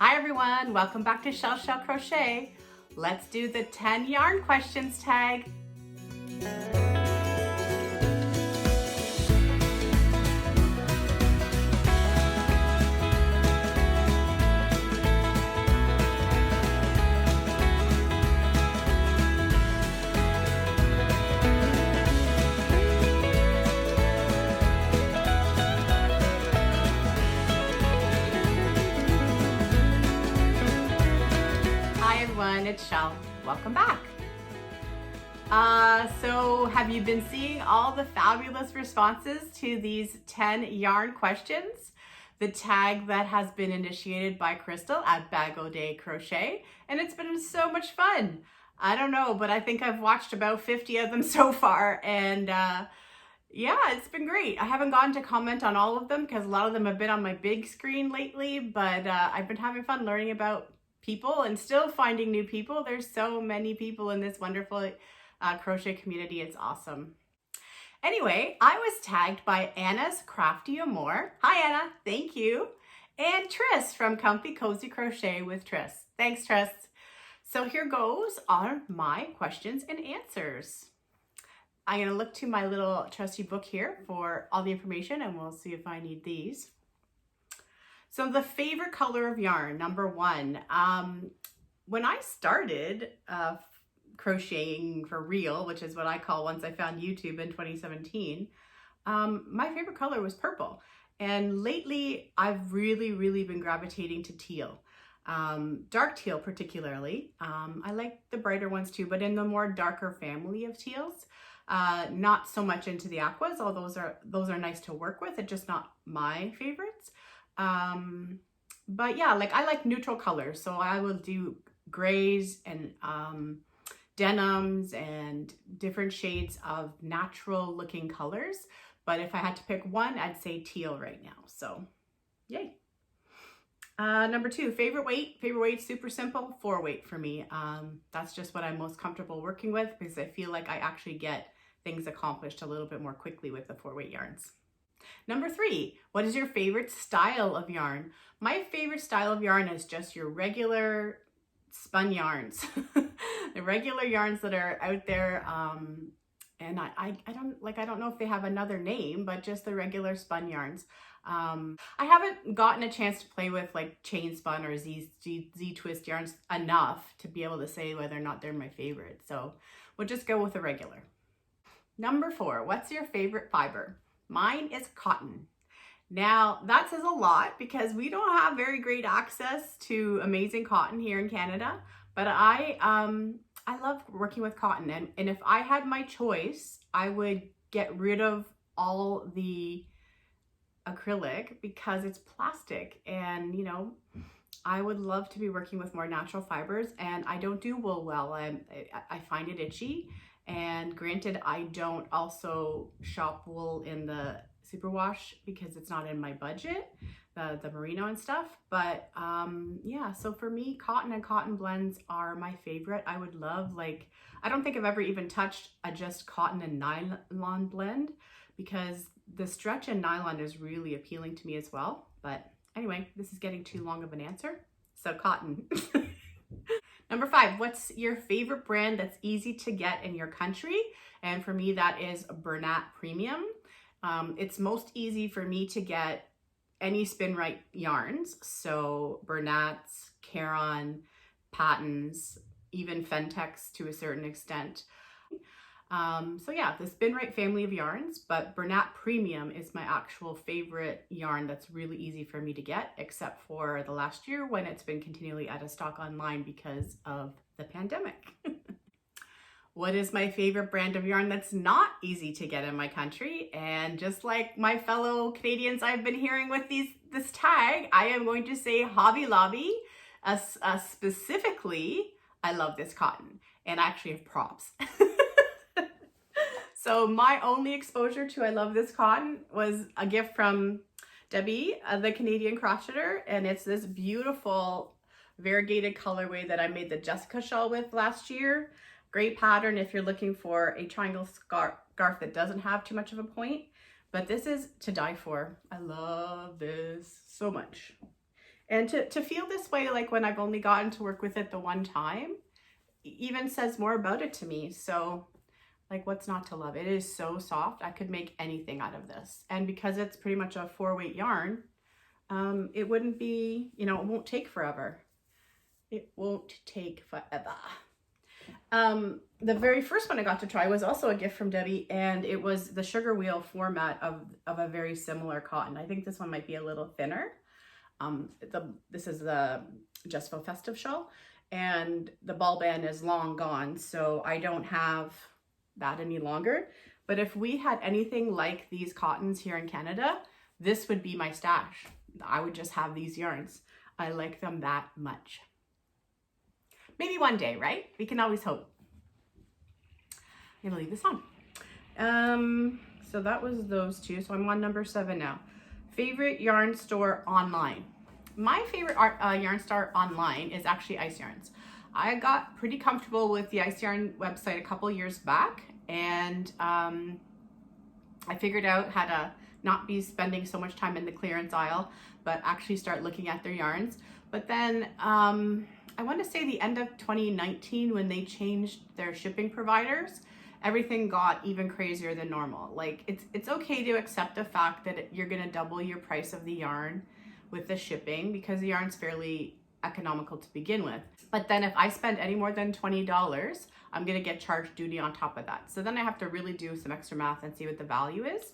Hi everyone, welcome back to Chelle Crochet. Let's do the 10 yarn questions tag. It's Chelle. Welcome back. So have you been seeing all the fabulous responses to these 10 yarn questions? The tag that has been initiated by Christa at Bag O' Day Crochet, and it's been so much fun. I don't know, but I think I've watched about 50 of them so far, and yeah, it's been great. I haven't gotten to comment on all of them because a lot of them have been on my big screen lately, but I've been having fun learning about people and still finding new people. There's so many people in this wonderful crochet community. It's awesome. Anyway, I was tagged by Anna's Crafty Amore. Hi Anna, thank you. And Tris from Comfy Cozy Crochet with Tris. Thanks Tris. So here goes on my questions and answers. I'm gonna look to my little trusty book here for all the information and we'll see if I need these. So the favorite color of yarn, number one. When I started crocheting for real, which is what I call once I found YouTube in 2017, my favorite color was purple. And lately I've really been gravitating to teal, dark teal particularly. I like the brighter ones too, but in the more darker family of teals. Not so much into the aquas, although those are nice to work with. It's just not my favorites. But yeah, like I like neutral colors, so I will do grays and denims and different shades of natural looking colors. But if I had to pick one, I'd say teal right now. So yay. Number two, favorite weight. Favorite weight, super simple, 4-weight for me. That's just what I'm most comfortable working with because I feel like I actually get things accomplished a little bit more quickly with the 4-weight yarns. Number three, what is your favorite style of yarn? My favorite style of yarn is just your regular spun yarns. The regular yarns that are out there, and I don't know if they have another name, but just the regular spun yarns. I haven't gotten a chance to play with like chain spun or Z twist yarns enough to be able to say whether or not they're my favorite. So we'll just go with the regular. Number four, what's your favorite fiber? Mine is cotton. Now that says a lot because we don't have very great access to amazing cotton here in Canada, but I love working with cotton, and if I had my choice, I would get rid of all the acrylic because it's plastic, and you know, I would love to be working with more natural fibers, and I don't do wool well. I find it itchy. And granted, I don't also shop wool in the superwash because it's not in my budget, the merino and stuff. But yeah, so for me, cotton and cotton blends are my favorite. I would love, like, I don't think I've ever even touched a just cotton and nylon blend because the stretch and nylon is really appealing to me as well. But anyway, this is getting too long of an answer. So cotton. Number five, what's your favorite brand that's easy to get in your country? And for me, that is Bernat Premium. It's most easy for me to get any spin right yarns. So Bernat's, Caron, Patton's, even Fentex to a certain extent. So yeah, the spin right family of yarns, but Bernat Premium is my actual favorite yarn that's really easy for me to get, except for the last year when it's been continually out of stock online because of the pandemic. What is my favorite brand of yarn that's not easy to get in my country? And just like my fellow Canadians I've been hearing with this tag, I am going to say Hobby Lobby. Specifically, I love this cotton, and I actually have props. So my only exposure to I love this cotton was a gift from Debbie, the Canadian Crocheter, and it's this beautiful variegated colorway that I made the Jessica shawl with last year. Great pattern if you're looking for a triangle scarf that doesn't have too much of a point, but this is to die for. I love this so much. And to feel this way, like when I've only gotten to work with it the one time, even says more about it to me. So like, what's not to love? It is so soft. I could make anything out of this. And because it's pretty much a 4-weight yarn, it wouldn't be, you know, it won't take forever. It won't take forever. The very first one I got to try was also a gift from Debbie, and it was the sugar wheel format of a very similar cotton. I think this one might be a little thinner. This is the Just for Festive shawl, and the ball band is long gone, so I don't have that any longer. But if we had anything like these cottons here in Canada, this would be my stash. I would just have these yarns. I like them that much. Maybe one day, right? We can always hope. I'm gonna leave this on. So that was those two. So I'm on number 7 now. Favorite yarn store online. My favorite yarn store online is actually Ice Yarns. I got pretty comfortable with the Ice Yarn website a couple years back, and I figured out how to not be spending so much time in the clearance aisle, but actually start looking at their yarns. But then I want to say the end of 2019, when they changed their shipping providers, everything got even crazier than normal. Like, it's okay to accept the fact that you're gonna double your price of the yarn with the shipping, because the yarn's fairly economical to begin with. But then if I spend any more than $20, I'm gonna get charged duty on top of that. So then I have to really do some extra math and see what the value is.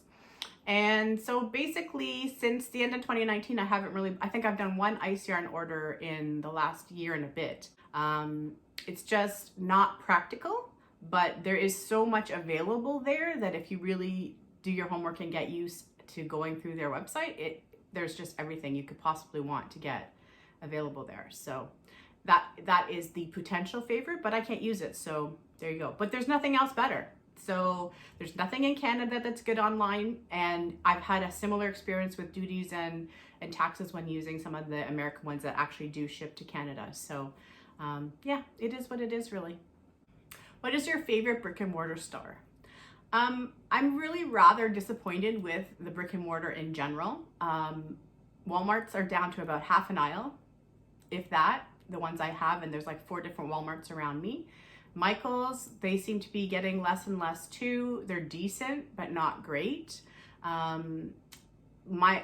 And so basically, since the end of 2019, I think I've done one ice yarn order in the last year and a bit. It's just not practical, but there is so much available there that if you really do your homework and get used to going through their website, there's just everything you could possibly want to get available there. So that is the potential favorite, but I can't use it. So there you go. But there's nothing else better. So there's nothing in Canada that's good online, and I've had a similar experience with duties and taxes when using some of the American ones that actually do ship to Canada. So yeah, it is what it is, really. What is your favorite brick and mortar store? I'm really rather disappointed with the brick and mortar in general. Walmarts are down to about half an aisle, if that, the ones I have, and there's like 4 different Walmarts around me. Michael's, they seem to be getting less and less too. They're decent, but not great.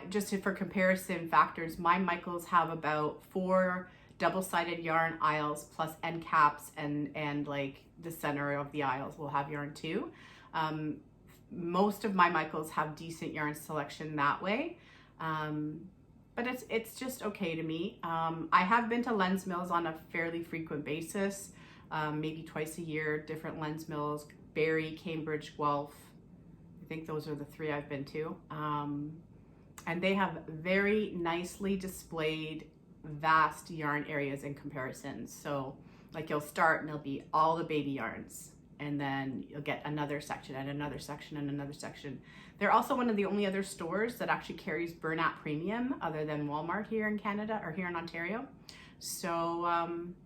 Just for comparison factors, my Michael's have about 4 double-sided yarn aisles plus end caps, and like the center of the aisles will have yarn too. Most of my Michael's have decent yarn selection that way. But it's just okay to me. I have been to lens mills on a fairly frequent basis, maybe twice a year, different lens mills, Barrie, Cambridge, Guelph. I think those are the 3 I've been to. And they have very nicely displayed vast yarn areas in comparison. So like, you'll start and there'll be all the baby yarns, and then you'll get another section and another section and another section. They're also one of the only other stores that actually carries Bernat Premium other than Walmart here in Canada, or here in Ontario. So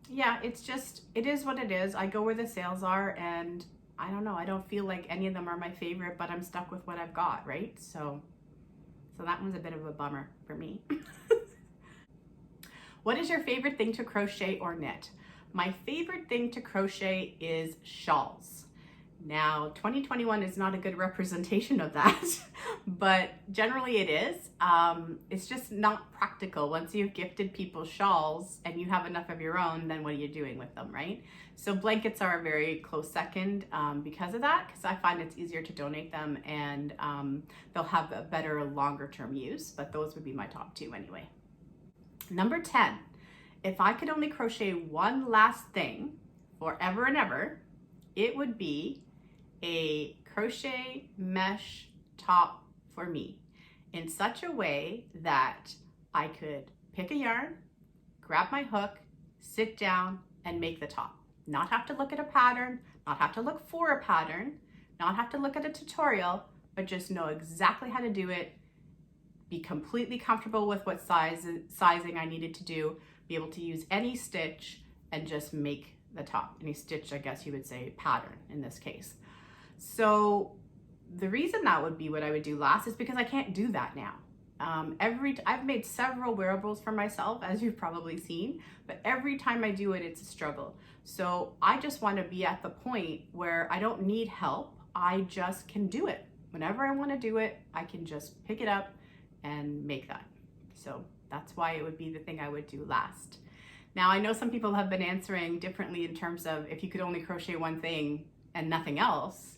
yeah, it is what it is. I go where the sales are, and I don't know, I don't feel like any of them are my favorite, but I'm stuck with what I've got, right? So that one's a bit of a bummer for me. What is your favorite thing to crochet or knit? My favorite thing to crochet is shawls. Now, 2021 is not a good representation of that, but generally it is. It's just not practical. Once you've gifted people shawls and you have enough of your own, then what are you doing with them, right? So blankets are a very close second because of that, because I find it's easier to donate them, and they'll have a better longer term use, but those would be my top 2 anyway. Number 10, if I could only crochet one last thing forever and ever, it would be a crochet mesh top for me, in such a way that I could pick a yarn, grab my hook, sit down, and make the top. Not have to look at a pattern, not have to look for a pattern, not have to look at a tutorial, but just know exactly how to do it, be completely comfortable with what sizing I needed to do, be able to use any stitch and just make the top. Any stitch, I guess you would say, pattern in this case. So the reason that would be what I would do last is because I can't do that now. I've made several wearables for myself, as you've probably seen, but every time I do it, it's a struggle. So I just want to be at the point where I don't need help. I just can do it. Whenever I want to do it, I can just pick it up and make that. So that's why it would be the thing I would do last. Now, I know some people have been answering differently in terms of if you could only crochet one thing and nothing else.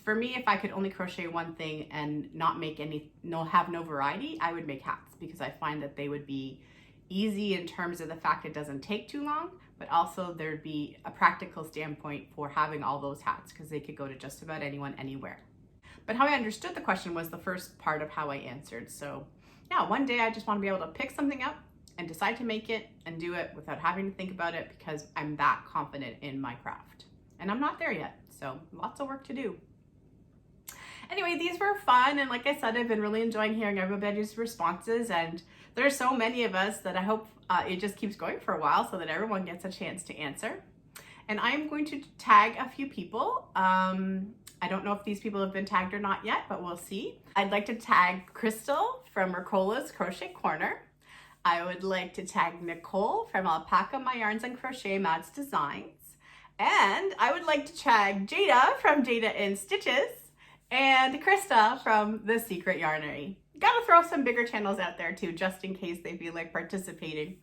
For me, if I could only crochet one thing and not make have no variety, I would make hats, because I find that they would be easy in terms of the fact it doesn't take too long, but also there'd be a practical standpoint for having all those hats, because they could go to just about anyone, anywhere. But how I understood the question was the first part of how I answered. So yeah, one day I just want to be able to pick something up and decide to make it and do it without having to think about it, because I'm that confident in my craft. And I'm not there yet, so lots of work to do. Anyway, these were fun, and like I said, I've been really enjoying hearing everybody's responses, and there's so many of us that I hope it just keeps going for a while so that everyone gets a chance to answer. And I'm going to tag a few people. I don't know if these people have been tagged or not yet, but we'll see. I'd like to tag Christa from Ricola's Crochet Corner. I would like to tag Nicole from Alpaca, My Yarns and Crochet, Madzdesignz. And I would like to tag Jayda from Jayda InStitches, and Christa from The Secret Yarnery. Gotta throw some bigger channels out there too, just in case they feel like participating.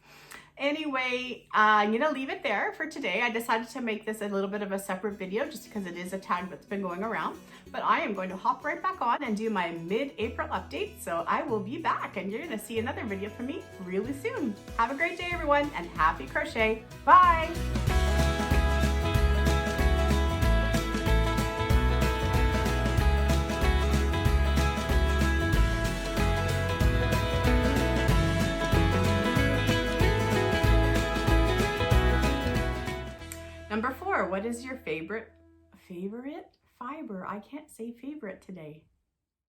Anyway, I'm gonna leave it there for today. I decided to make this a little bit of a separate video just because it is a tag that's been going around. But I am going to hop right back on and do my mid-April update. So I will be back, and you're gonna see another video from me really soon. Have a great day, everyone, and happy crochet. Bye. Number 4, what is your favorite fiber? I can't say favorite today.